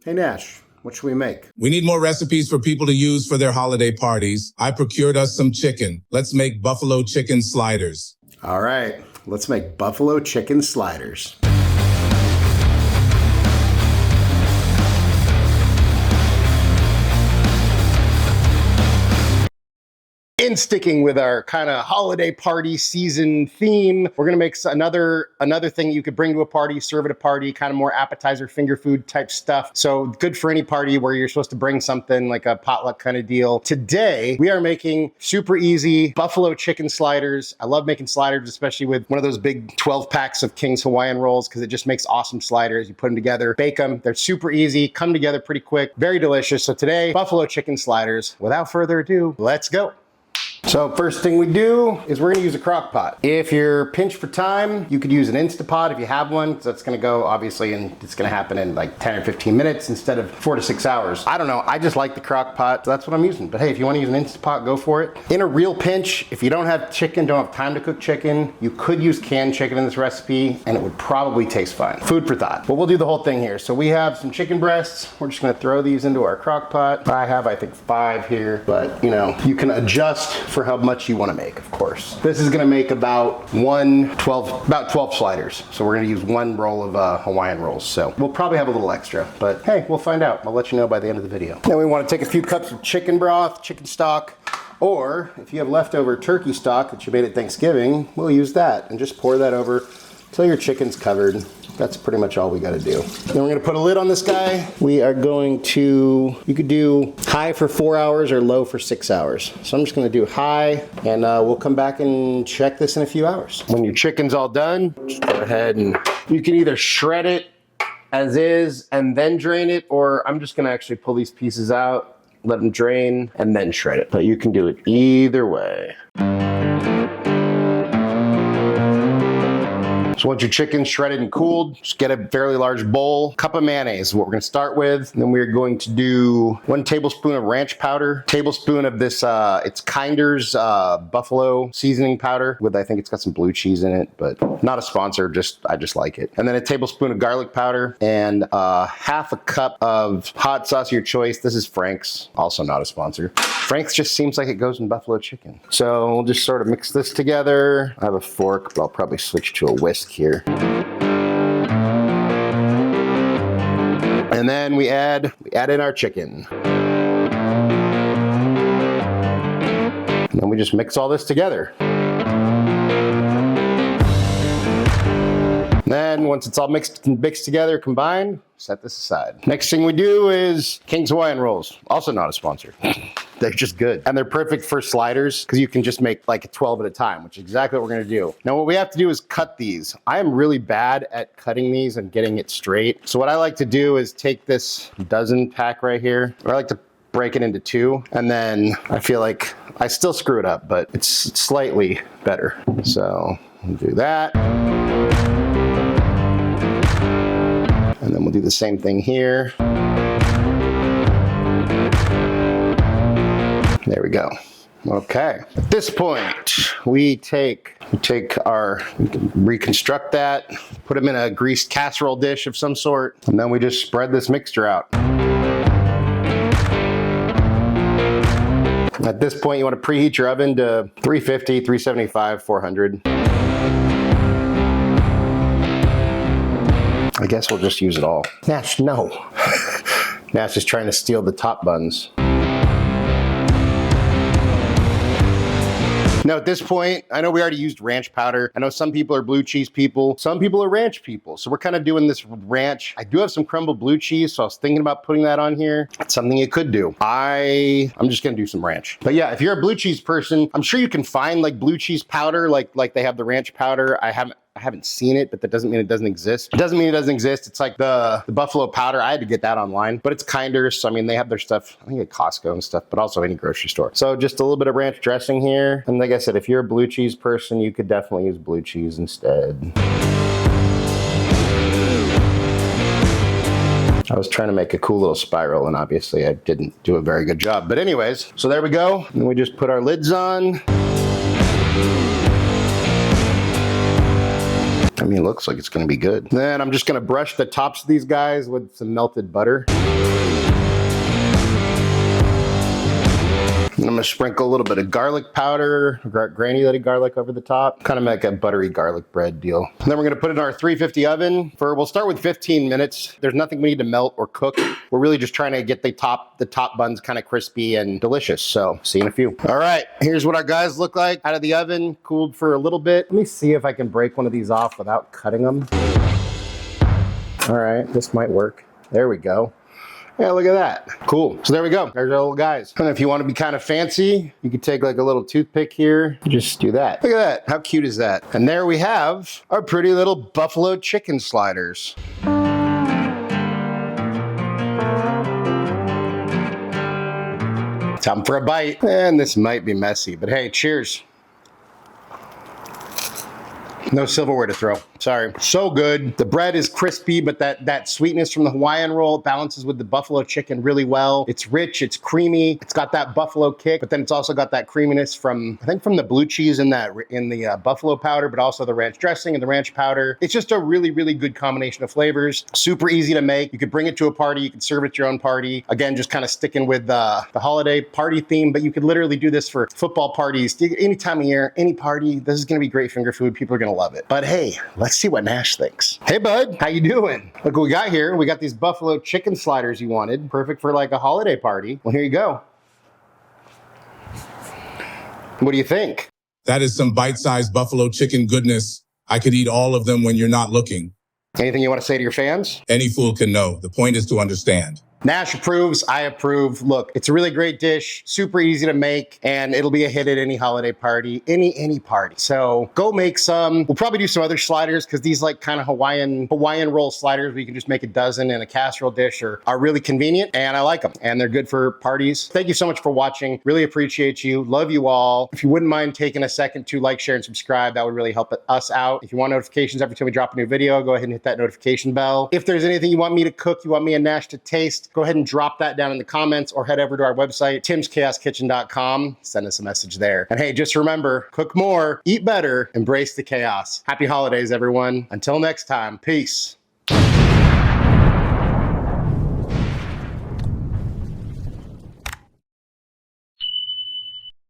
Hey Nash, what should we make? We need more recipes for people to use for their holiday parties. I procured us some chicken. Let's make buffalo chicken sliders. All right, let's make buffalo chicken sliders. In sticking with our kind of holiday party season theme, we're gonna make another thing you could bring to a party, serve at a party, kind of more appetizer, finger food type stuff. So good for any party where you're supposed to bring something like a potluck kind of deal. Today, we are making super easy buffalo chicken sliders. I love making sliders, especially with one of those big 12 packs of King's Hawaiian rolls, because it just makes awesome sliders. You put them together, bake them. They're super easy, come together pretty quick, very delicious. So today, buffalo chicken sliders. Without further ado, let's go. So first thing we do is we're gonna use a crock pot. If you're pinched for time, you could use an Instapot if you have one, because that's gonna go obviously, and it's gonna happen in like 10 or 15 minutes instead of 4 to 6 hours. I don't know, I just like the crock pot, so that's what I'm using. But hey, if you wanna use an Instapot, go for it. In a real pinch, if you don't have chicken, don't have time to cook chicken, you could use canned chicken in this recipe and it would probably taste fine. Food for thought. But we'll do the whole thing here. So we have some chicken breasts. We're just gonna throw these into our crock pot. I have, I think, 5 here, but you know, you can adjust for how much you want to make, of course. This is going to make about 12 sliders. So we're going to use 1 roll of Hawaiian rolls. So we'll probably have a little extra, but hey, we'll find out. I'll let you know by the end of the video. Then we want to take a few cups of chicken broth, chicken stock, or if you have leftover turkey stock that you made at Thanksgiving, we'll use that and just pour that over till your chicken's covered. That's pretty much all we gotta do. Then we're gonna put a lid on this guy. We are going to, you could do high for 4 hours or low for 6 hours. So I'm just gonna do high, and we'll come back and check this in a few hours. When your chicken's all done, just go ahead and you can either shred it as is and then drain it, or I'm just gonna actually pull these pieces out, let them drain, and then shred it. But you can do it either way. So once your chicken's shredded and cooled, just get a fairly large bowl. Cup of mayonnaise is what we're gonna start with. And then we're going to do 1 tablespoon of ranch powder, tablespoon of this, it's Kinder's buffalo seasoning powder with, I think it's got some blue cheese in it, but not a sponsor, I just like it. And then a tablespoon of garlic powder and half a cup of hot sauce of your choice. This is Frank's, also not a sponsor. Frank's just seems like it goes in buffalo chicken. So we'll just sort of mix this together. I have a fork, but I'll probably switch to a whisk here. And then we add in our chicken. And then we just mix all this together. Then once it's all mixed together, combined, set this aside. Next thing we do is King's Hawaiian rolls. Also not a sponsor. They're just good. And they're perfect for sliders because you can just make like 12 at a time, which is exactly what we're gonna do. Now what we have to do is cut these. I am really bad at cutting these and getting it straight. So what I like to do is take this dozen pack right here, or I like to break it into 2, and then I feel like I still screw it up, but it's slightly better. So we'll do that. And then we'll do the same thing here. There we go. Okay. At this point, we can reconstruct that, put them in a greased casserole dish of some sort, and then we just spread this mixture out. At this point, you want to preheat your oven to 350, 375, 400. I guess we'll just use it all. Nash, no. Nash is trying to steal the top buns. Now at this point, I know we already used ranch powder. I know some people are blue cheese people. Some people are ranch people. So we're kind of doing this with ranch. I do have some crumbled blue cheese, so I was thinking about putting that on here. That's something you could do. I'm just gonna do some ranch. But yeah, if you're a blue cheese person, I'm sure you can find like blue cheese powder, like they have the ranch powder. I haven't seen it, but that doesn't mean it doesn't exist. It doesn't mean it doesn't exist. It's like the buffalo powder. I had to get that online, but it's Kinder's. So I mean, they have their stuff, I think at Costco and stuff, but also any grocery store. So just a little bit of ranch dressing here. And like I said, if you're a blue cheese person, you could definitely use blue cheese instead. I was trying to make a cool little spiral, and obviously I didn't do a very good job. But anyways, so there we go. And we just put our lids on. I mean, it looks like it's gonna be good. Then I'm just gonna brush the tops of these guys with some melted butter. And I'm gonna sprinkle a little bit of garlic powder, granulated garlic over the top, kind of make a buttery garlic bread deal. And then we're gonna put it in our 350 oven we'll start with 15 minutes. There's nothing we need to melt or cook. We're really just trying to get the top buns kind of crispy and delicious. So see you in a few. All right, here's what our guys look like out of the oven, cooled for a little bit. Let me see if I can break one of these off without cutting them. All right, this might work. There we go. Yeah, look at that. Cool. So there we go. There's our little guys. And if you want to be kind of fancy, you could take like a little toothpick here. Just do that. Look at that. How cute is that? And there we have our pretty little buffalo chicken sliders. Time for a bite. And this might be messy, but hey, cheers. No silverware to throw. Sorry. So good. The bread is crispy, but that sweetness from the Hawaiian roll balances with the buffalo chicken really well. It's rich, it's creamy, it's got that buffalo kick, but then it's also got that creaminess from, I think from the blue cheese in the buffalo powder, but also the ranch dressing and the ranch powder. It's just a really, really good combination of flavors. Super easy to make. You could bring it to a party, you could serve it at your own party. Again, just kind of sticking with the holiday party theme, but you could literally do this for football parties, any time of year, any party. This is gonna be great finger food. People are gonna love it. But hey, let's see what Nash thinks. Hey bud, how you doing? Look what we got here. We got these buffalo chicken sliders you wanted. Perfect for like a holiday party. Well, here you go. What do you think? That is some bite-sized buffalo chicken goodness. I could eat all of them when you're not looking. Anything you want to say to your fans? Any fool can know. The point is to understand. Nash approves, I approve. Look, it's a really great dish, super easy to make, and it'll be a hit at any holiday party, any party. So go make some. We'll probably do some other sliders because these like kind of Hawaiian roll sliders where you can just make a dozen in a casserole dish are really convenient, and I like them, and they're good for parties. Thank you so much for watching. Really appreciate you. Love you all. If you wouldn't mind taking a second to like, share, and subscribe, that would really help us out. If you want notifications every time we drop a new video, go ahead and hit that notification bell. If there's anything you want me to cook, you want me and Nash to taste, go ahead and drop that down in the comments or head over to our website, timschaoskitchen.com. Send us a message there. And hey, just remember, cook more, eat better, embrace the chaos. Happy holidays, everyone. Until next time, peace.